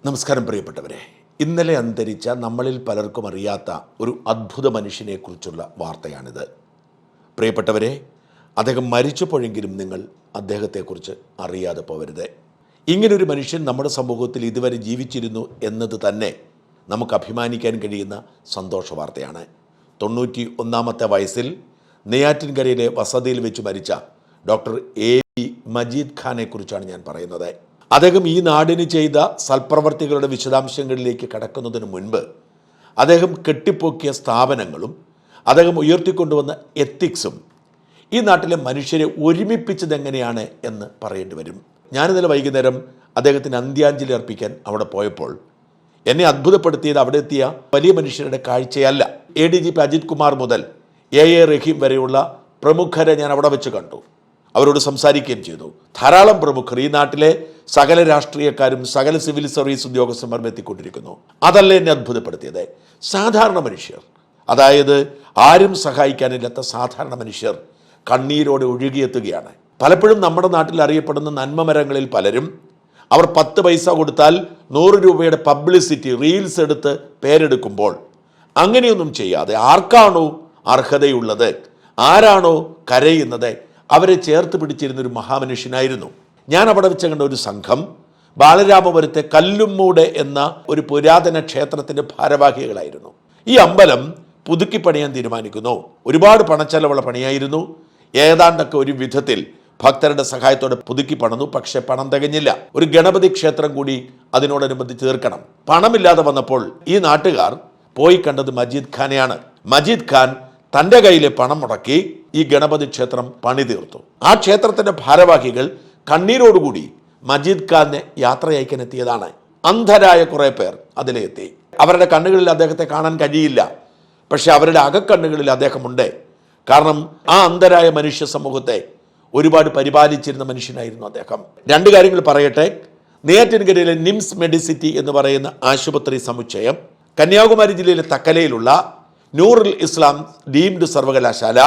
നമസ്കാരം പ്രിയപ്പെട്ടവരെ. ഇന്നലെ അന്തരിച്ച നമ്മളിൽ പലർക്കും അറിയാത്ത ഒരു അത്ഭുത മനുഷ്യനെക്കുറിച്ചുള്ള വാർത്തയാണിത്. പ്രിയപ്പെട്ടവരെ, അദ്ദേഹം മരിച്ചപ്പോഴെങ്കിലും നിങ്ങൾ അദ്ദേഹത്തെക്കുറിച്ച് അറിയാതെ പോകരുത്. ഇങ്ങനൊരു മനുഷ്യൻ നമ്മുടെ സമൂഹത്തിൽ ഇതുവരെ ജീവിച്ചിരുന്നു എന്നത് തന്നെ നമുക്ക് അഭിമാനിക്കാൻ കഴിയുന്ന സന്തോഷ വാർത്തയാണ്. 91 വയസ്സിൽ നെയ്യാറ്റിൻകരയിലെ വസതിയിൽ വെച്ച് മരിച്ച ഡോക്ടർ A.B. മജീദ് ഖാനെക്കുറിച്ചാണ് ഞാൻ പറയുന്നത്. അദ്ദേഹം ഈ നാടിന് ചെയ്ത സൽപ്രവർത്തികളുടെ വിശദാംശങ്ങളിലേക്ക് കടക്കുന്നതിന് മുൻപ് അദ്ദേഹം കെട്ടിപ്പൊക്കിയ സ്ഥാപനങ്ങളും അദ്ദേഹം ഉയർത്തിക്കൊണ്ടുവന്ന എത്തിക്സും ഈ നാട്ടിലെ മനുഷ്യരെ ഒരുമിപ്പിച്ചതെങ്ങനെയാണ് എന്ന് പറയേണ്ടി വരും. ഞാനിന്നലെ വൈകുന്നേരം അദ്ദേഹത്തിന് അന്ത്യാഞ്ജലി അർപ്പിക്കാൻ അവിടെ പോയപ്പോൾ എന്നെ അത്ഭുതപ്പെടുത്തിയത് അവിടെ എത്തിയ വലിയ മനുഷ്യരുടെ കാഴ്ചയല്ല. ADGP അജിത് കുമാർ മുതൽ A റഹീം വരെയുള്ള പ്രമുഖരെ ഞാൻ അവിടെ വെച്ച് കണ്ടു. അവരോട് സംസാരിക്കുകയും ചെയ്തു. ധാരാളം പ്രമുഖർ, ഈ നാട്ടിലെ സകല രാഷ്ട്രീയക്കാരും സകല സിവിൽ സർവീസ് ഉദ്യോഗസ്ഥന്മാരും എത്തിക്കൊണ്ടിരിക്കുന്നു. അതല്ല എന്നെ അത്ഭുതപ്പെടുത്തിയത്. സാധാരണ മനുഷ്യർ, അതായത് ആരും സഹായിക്കാനില്ലാത്ത സാധാരണ മനുഷ്യർ കണ്ണീരോടെ ഒഴുകിയെത്തുകയാണ്. പലപ്പോഴും നമ്മുടെ നാട്ടിൽ അറിയപ്പെടുന്ന നന്മമരങ്ങളിൽ പലരും അവർ 10 പൈസ കൊടുത്താൽ 100 രൂപയുടെ പബ്ലിസിറ്റി റീൽസ് എടുത്ത് പേരെടുക്കുമ്പോൾ അങ്ങനെയൊന്നും ചെയ്യാതെ ആർക്കാണോ അർഹതയുള്ളത്, ആരാണോ കരയുന്നത്, അവരെ ചേർത്ത് പിടിച്ചിരുന്നൊരു മഹാമനുഷ്യനായിരുന്നു. ഞാൻ അവിടെ വെച്ച് കണ്ട ഒരു സംഘം ബാലരാമപുരത്തെ കല്ലുമ്മൂട് എന്ന ഒരു പുരാതന ക്ഷേത്രത്തിൻ്റെ ഭാരവാഹികളായിരുന്നു. ഈ അമ്പലം പുതുക്കി പണിയാൻ തീരുമാനിക്കുന്നു. ഒരുപാട് പണച്ചെലവുള്ള പണിയായിരുന്നു. ഏതാണ്ടൊക്കെ ഒരു വിധത്തിൽ ഭക്തരുടെ സഹായത്തോടെ പുതുക്കി പണിതു. പക്ഷെ പണം തികഞ്ഞില്ല. ഒരു ഗണപതി ക്ഷേത്രം കൂടി അതിനോടനുബന്ധിച്ച് തീർക്കണം. പണമില്ലാതെ വന്നപ്പോൾ ഈ നാട്ടുകാർ പോയി കണ്ടത് മജീദ് ഖാനെയാണ്. മജീദ് ഖാൻ തൻ്റെ കയ്യിലെ പണം മുടക്കി ഈ ഗണപതി ക്ഷേത്രം പണി തീർത്തു. ആ ക്ഷേത്രത്തിൻ്റെ ഭാരവാഹികൾ കണ്ണീരോടുകൂടി മജീദ് ഖാനെ യാത്ര അയക്കാൻ എത്തിയതാണ്. അന്ധരായ കുറേ പേർ അതിലെത്തി. അവരുടെ കണ്ണുകളിൽ അദ്ദേഹത്തെ കാണാൻ കഴിയില്ല, പക്ഷെ അവരുടെ അകക്കണ്ണുകളിൽ അദ്ദേഹമുണ്ട്. കാരണം ആ അന്ധരായ മനുഷ്യ സമൂഹത്തെ ഒരുപാട് പരിപാലിച്ചിരുന്ന മനുഷ്യനായിരുന്നു അദ്ദേഹം. 2 കാര്യങ്ങൾ പറയട്ടെ. നെയ്യാറ്റിൻകരയിലെ നിംസ് മെഡിസിറ്റി എന്ന് പറയുന്ന ആശുപത്രി സമുച്ചയം, കന്യാകുമാരി ജില്ലയിലെ തക്കലയിലുള്ള നൂറുൽ ഇസ്ലാം ഡീംഡ് സർവകലാശാല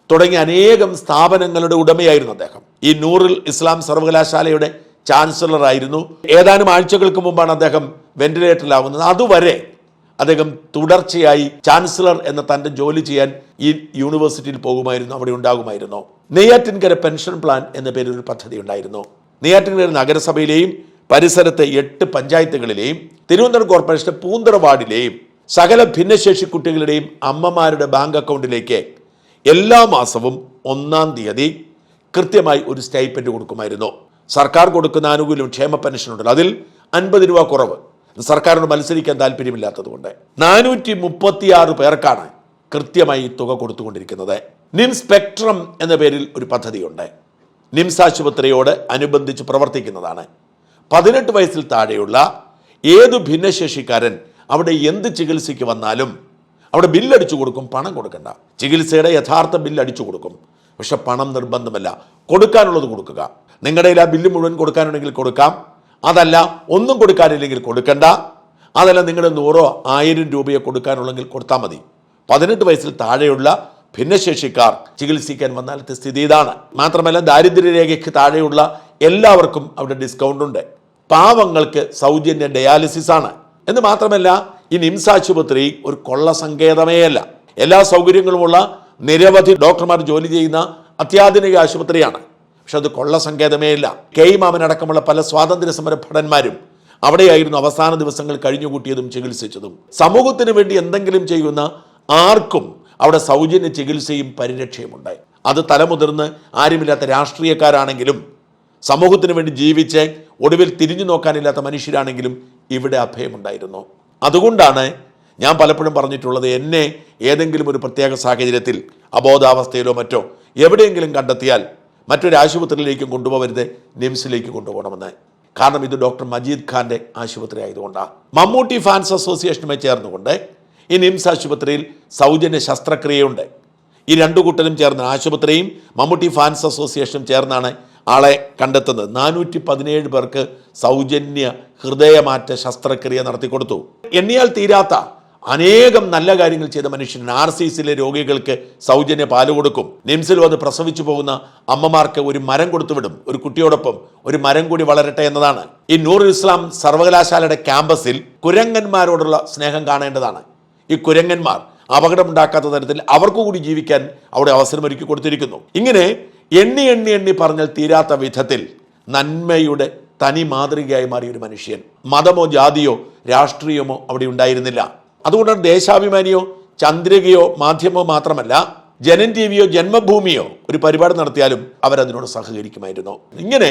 തുടങ്ങിയ അനേകം സ്ഥാപനങ്ങളുടെ ഉടമയായിരുന്നു അദ്ദേഹം. ഈ നൂറുൽ ഇസ്ലാം സർവകലാശാലയുടെ ചാൻസലറായിരുന്നു. ഏതാനും ആഴ്ചകൾക്ക് മുമ്പാണ് അദ്ദേഹം വെന്റിലേറ്ററിലാവുന്നത്. അതുവരെ അദ്ദേഹം തുടർച്ചയായി ചാൻസലർ എന്ന തൻ്റെ ജോലി ചെയ്യാൻ ഈ യൂണിവേഴ്സിറ്റിയിൽ പോകുമായിരുന്നു, അവിടെ ഉണ്ടാകുമായിരുന്നു. നെയ്യാറ്റിൻകര പെൻഷൻ പ്ലാൻ എന്ന പേരിൽ ഒരു പദ്ധതി ഉണ്ടായിരുന്നു. നെയ്യാറ്റിൻകര നഗരസഭയിലെയും പരിസരത്തെ 8 പഞ്ചായത്തുകളിലെയും തിരുവനന്തപുരം കോർപ്പറേഷന്റെ പൂന്തറ വാർഡിലെയും സകല ഭിന്നശേഷി കുട്ടികളുടെയും അമ്മമാരുടെ ബാങ്ക് അക്കൗണ്ടിലേക്ക് എല്ലാ മാസവും 1-ാം തീയതി കൃത്യമായി ഒരു സ്റ്റൈപ്പൻഡ് കൊടുക്കുമായിരുന്നു. സർക്കാർ കൊടുക്കുന്ന ആനുകൂല്യം ക്ഷേമ പെൻഷൻ ഉണ്ടല്ലോ, അതിൽ 50 രൂപ കുറവ്. സർക്കാരിനോട് മത്സരിക്കാൻ താല്പര്യമില്ലാത്തത് കൊണ്ട് 436 പേർക്കാണ് കൃത്യമായി തുക കൊടുത്തുകൊണ്ടിരിക്കുന്നത്. നിംസ് സ്പെക്ട്രം എന്ന പേരിൽ ഒരു പദ്ധതിയുണ്ട്. നിംസ് ആശുപത്രിയോട് അനുബന്ധിച്ച് പ്രവർത്തിക്കുന്നതാണ്. 18 വയസ്സിൽ താഴെയുള്ള ഏതു ഭിന്നശേഷിക്കാരൻ അവിടെ എന്ത് ചികിത്സയ്ക്ക് വന്നാലും അവിടെ ബില്ലടിച്ചു കൊടുക്കും. പണം കൊടുക്കണ്ട. ചികിത്സയുടെ യഥാർത്ഥ ബില്ലടിച്ചു കൊടുക്കും. പക്ഷെ പണം നിർബന്ധമല്ല. കൊടുക്കാനുള്ളത് കൊടുക്കുക. നിങ്ങളുടെ ആ ബില്ല് മുഴുവൻ കൊടുക്കാനുണ്ടെങ്കിൽ കൊടുക്കാം. അതല്ല ഒന്നും കൊടുക്കാനില്ലെങ്കിൽ കൊടുക്കണ്ട. അതല്ല നിങ്ങളുടെ 100-1000 രൂപയോ കൊടുക്കാനുള്ളെങ്കിൽ കൊടുത്താൽ മതി. 18 വയസ്സിൽ താഴെയുള്ള ഭിന്നശേഷിക്കാർ ചികിത്സിക്കാൻ വന്നാലത്തെ സ്ഥിതി ഇതാണ്. മാത്രമല്ല ദാരിദ്ര്യരേഖയ്ക്ക് താഴെയുള്ള എല്ലാവർക്കും അവിടെ ഡിസ്കൗണ്ട് ഉണ്ട്. പാവങ്ങൾക്ക് സൗജന്യ ഡയാലിസിസ് ആണ്. എന്ന് മാത്രമല്ല ഈ നിംസ് ആശുപത്രി ഒരു കൊള്ള സങ്കേതമേ അല്ല. എല്ലാ സൗകര്യങ്ങളുമുള്ള നിരവധി ഡോക്ടർമാർ ജോലി ചെയ്യുന്ന അത്യാധുനിക ആശുപത്രിയാണ്. പക്ഷെ അത് കൊള്ള സങ്കേതമേ അല്ല. K. മാമൻ അടക്കമുള്ള പല സ്വാതന്ത്ര്യ സമര ഭടന്മാരും അവിടെയായിരുന്നു അവസാന ദിവസങ്ങൾ കഴിഞ്ഞുകൂട്ടിയതും ചികിത്സിച്ചതും. സമൂഹത്തിന് വേണ്ടി എന്തെങ്കിലും ചെയ്യുന്ന ആർക്കും അവിടെ സൗജന്യ ചികിത്സയും പരിരക്ഷയുമുണ്ട്. അത് തലമുതിർന്ന് ആരുമില്ലാത്ത രാഷ്ട്രീയക്കാരാണെങ്കിലും സമൂഹത്തിന് വേണ്ടി ജീവിച്ച് ഒടുവിൽ തിരിഞ്ഞു നോക്കാനില്ലാത്ത മനുഷ്യരാണെങ്കിലും ഇവിടെ അഭയമുണ്ടായിരുന്നു. അതുകൊണ്ടാണ് ഞാൻ പലപ്പോഴും പറഞ്ഞിട്ടുള്ളത്, എന്നെ ഏതെങ്കിലും ഒരു പ്രത്യേക സാഹചര്യത്തിൽ അബോധാവസ്ഥയിലോ മറ്റോ എവിടെയെങ്കിലും കണ്ടെത്തിയാൽ മറ്റൊരു ആശുപത്രിയിലേക്കും കൊണ്ടുപോകരുത്, നിംസിലേക്ക് കൊണ്ടുപോകണമെന്ന്. കാരണം ഇത് ഡോക്ടർ മജീദ് ഖാന്റെ ആശുപത്രി ആയതുകൊണ്ടാണ്. മമ്മൂട്ടി ഫാൻസ് അസോസിയേഷനുമായി ചേർന്നുകൊണ്ട് ഈ നിംസ് ആശുപത്രിയിൽ സൗജന്യ ശസ്ത്രക്രിയയുണ്ട്. ഈ 2 കൂട്ടരും ചേർന്ന് ആശുപത്രിയും മമ്മൂട്ടി ഫാൻസ് അസോസിയേഷനും ചേർന്നാണ് ആളെ കണ്ടെത്തുന്നത്. 417 പേർക്ക് സൗജന്യ ഹൃദയമാറ്റ ശസ്ത്രക്രിയ നടത്തിക്കൊടുത്തു. എണ്ണിയാൽ തീരാത്ത അനേകം നല്ല കാര്യങ്ങൾ ചെയ്ത മനുഷ്യൻ. RCCയിലെ രോഗികൾക്ക് സൗജന്യ പാല് കൊടുക്കും. നിംസിൽ വന്ന് പ്രസവിച്ചു പോകുന്ന അമ്മമാർക്ക് ഒരു മരം കൊടുത്തുവിടും. ഒരു കുട്ടിയോടൊപ്പം ഒരു മരം കൂടി വളരട്ടെ എന്നതാണ്. ഈ നൂറുൽ ഇസ്ലാം സർവകലാശാലയുടെ ക്യാമ്പസിൽ കുരങ്ങന്മാരോടുള്ള സ്നേഹം കാണേണ്ടതാണ്. ഈ കുരങ്ങന്മാർ അപകടമുണ്ടാക്കാത്ത തരത്തിൽ അവർക്ക് കൂടി ജീവിക്കാൻ അവിടെ അവസരമൊരുക്കി കൊടുത്തിരിക്കുന്നു. ഇങ്ങനെ എണ്ണി എണ്ണി എണ്ണി പറഞ്ഞാൽ തീരാത്ത വിധത്തിൽ നന്മയുടെ തനി മാതൃകയായി മാറിയ ഒരു മനുഷ്യൻ. മതമോ ജാതിയോ രാഷ്ട്രീയമോ അവിടെ ഉണ്ടായിരുന്നില്ല. അതുകൊണ്ടാണ് ദേശാഭിമാനിയോ ചന്ദ്രികയോ മാധ്യമമോ മാത്രമല്ല, ജനൻ ടിവിയോ ജന്മഭൂമിയോ ഒരു പരിപാടി നടത്തിയാലും അവരതിനോട് സഹകരിക്കുമായിരുന്നു. ഇങ്ങനെ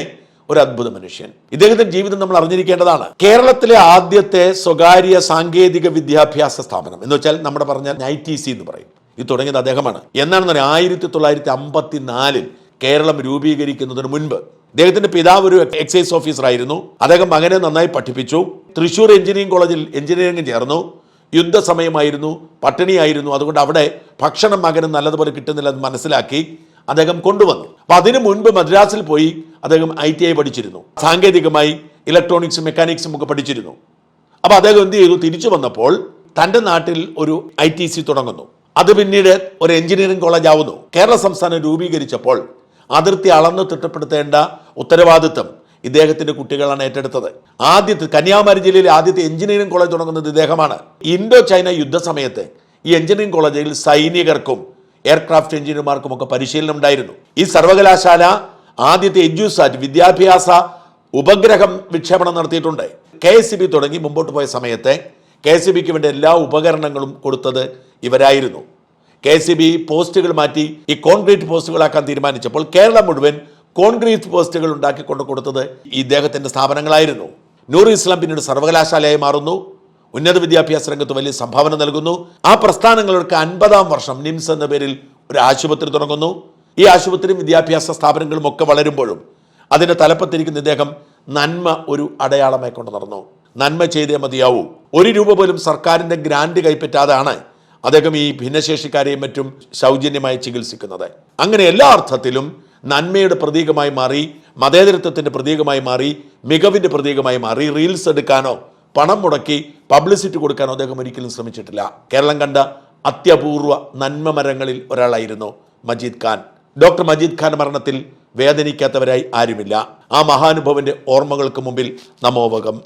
ഒരു അദ്ഭുത മനുഷ്യൻ. ഇദ്ദേഹത്തിന്റെ ജീവിതം നമ്മൾ അറിഞ്ഞിരിക്കേണ്ടതാണ്. കേരളത്തിലെ ആദ്യത്തെ സ്വകാര്യ സാങ്കേതിക വിദ്യാഭ്യാസ സ്ഥാപനം എന്ന് വെച്ചാൽ നമ്മുടെ പറഞ്ഞാൽ ITC എന്ന് പറയും, ഇത് തുടങ്ങിയത് അദ്ദേഹമാണ്. എന്നാണെന്ന് പറയാം, 1954 കേരളം രൂപീകരിക്കുന്നതിന് മുൻപ്. അദ്ദേഹത്തിന്റെ പിതാവ് ഒരു എക്സൈസ് ഓഫീസർ ആയിരുന്നു. അദ്ദേഹം മകനെ നന്നായി പഠിപ്പിച്ചു. തൃശ്ശൂർ എഞ്ചിനീയറിംഗ് കോളേജിൽ എഞ്ചിനീയറിംഗ് ചേർന്നു. യുദ്ധസമയമായിരുന്നു, പട്ടിണിയായിരുന്നു. അതുകൊണ്ട് അവിടെ ഭക്ഷണം മകന് നല്ലതുപോലെ കിട്ടുന്നില്ല എന്ന് മനസ്സിലാക്കി അദ്ദേഹം കൊണ്ടുവന്നു. അപ്പൊ അതിനു മുൻപ് മദ്രാസിൽ പോയി അദ്ദേഹം ITI പഠിച്ചിരുന്നു. സാങ്കേതികമായി ഇലക്ട്രോണിക്സും മെക്കാനിക്സും ഒക്കെ പഠിച്ചിരുന്നു. അപ്പൊ അദ്ദേഹം എന്ത് ചെയ്തു, തിരിച്ചു വന്നപ്പോൾ തൻ്റെ നാട്ടിൽ ഒരു ITC തുടങ്ങുന്നു. അത് പിന്നീട് ഒരു എഞ്ചിനീയറിംഗ് കോളേജ് ആവുന്നു. കേരള സംസ്ഥാനം രൂപീകരിച്ചപ്പോൾ അതിർത്തി അളന്ന് തിട്ടപ്പെടുത്തേണ്ട ഉത്തരവാദിത്വം ഇദ്ദേഹത്തിന്റെ കുട്ടികളാണ് ഏറ്റെടുത്തത്. ആദ്യത്തെ കന്യാകുമാരി ജില്ലയിലെ ആദ്യത്തെ എഞ്ചിനീയറിംഗ് കോളേജ് തുടങ്ങുന്നത് ഇദ്ദേഹമാണ്. ഇൻഡോ ചൈന യുദ്ധസമയത്ത് ഈ എഞ്ചിനീയറിംഗ് കോളേജിൽ സൈനികർക്കും എയർക്രാഫ്റ്റ് എഞ്ചിനീയർമാർക്കും ഒക്കെ പരിശീലനം ഉണ്ടായിരുന്നു. ഈ സർവകലാശാല ആദ്യത്തെ എഡ്യൂസാറ്റ് വിദ്യാഭ്യാസ ഉപഗ്രഹം വിക്ഷേപണം നടത്തിയിട്ടുണ്ട്. KSEB തുടങ്ങി മുമ്പോട്ട് പോയ സമയത്ത് KSEBക്ക് വേണ്ട എല്ലാ ഉപകരണങ്ങളും കൊടുത്തത് ഇവരായിരുന്നു. KSEB പോസ്റ്റുകൾ മാറ്റി ഈ കോൺക്രീറ്റ് പോസ്റ്റുകളാക്കാൻ തീരുമാനിച്ചപ്പോൾ കേരളം മുഴുവൻ കോൺക്രീറ്റ് പോസ്റ്റുകൾ ഉണ്ടാക്കിക്കൊണ്ട് കൊടുത്തത് ഇദ്ദേഹത്തിന്റെ സ്ഥാപനങ്ങളായിരുന്നു. നൂറുൽ ഇസ്ലാം പിന്നീട് സർവകലാശാലയായി മാറുന്നു. ഉന്നത വിദ്യാഭ്യാസ രംഗത്ത് വലിയ സംഭാവന നൽകുന്നു. ആ പ്രസ്ഥാനങ്ങൾക്ക് 50-ാം വർഷം നിംസ് എന്ന പേരിൽ ഒരു ആശുപത്രി തുടങ്ങുന്നു. ഈ ആശുപത്രിയും വിദ്യാഭ്യാസ സ്ഥാപനങ്ങളും ഒക്കെ വളരുമ്പോഴും അതിന്റെ തലപ്പത്തിരിക്കുന്ന ഇദ്ദേഹം നന്മ ഒരു അടയാളമായി കൊണ്ട് നടന്നു. നന്മ ചെയ്തേ മതിയാവൂ. 1 രൂപ പോലും സർക്കാരിന്റെ ഗ്രാന്റ് കൈപ്പറ്റാതാണ് അദ്ദേഹം ഈ ഭിന്നശേഷിക്കാരെയും മറ്റും സൗജന്യമായി ചികിത്സിക്കുന്നത്. അങ്ങനെ എല്ലാ അർത്ഥത്തിലും നന്മയുടെ പ്രതീകമായി മാറി, മതേതരത്വത്തിന്റെ പ്രതീകമായി മാറി, മികവിന്റെ പ്രതീകമായി മാറി. റീൽസ് എടുക്കാനോ പണം മുടക്കി പബ്ലിസിറ്റി കൊടുക്കാനോ അദ്ദേഹം ഒരിക്കലും ശ്രമിച്ചിട്ടില്ല. കേരളം കണ്ട അത്യപൂർവ നന്മ മരങ്ങളിൽ ഒരാളായിരുന്നു മജീദ് ഖാൻ. ഡോക്ടർ മജീദ് ഖാൻ മരണത്തിൽ വേദനിക്കാത്തവരായി ആരുമില്ല. ആ മഹാനുഭവന്റെ ഓർമ്മകൾക്ക് മുമ്പിൽ നമോവകം.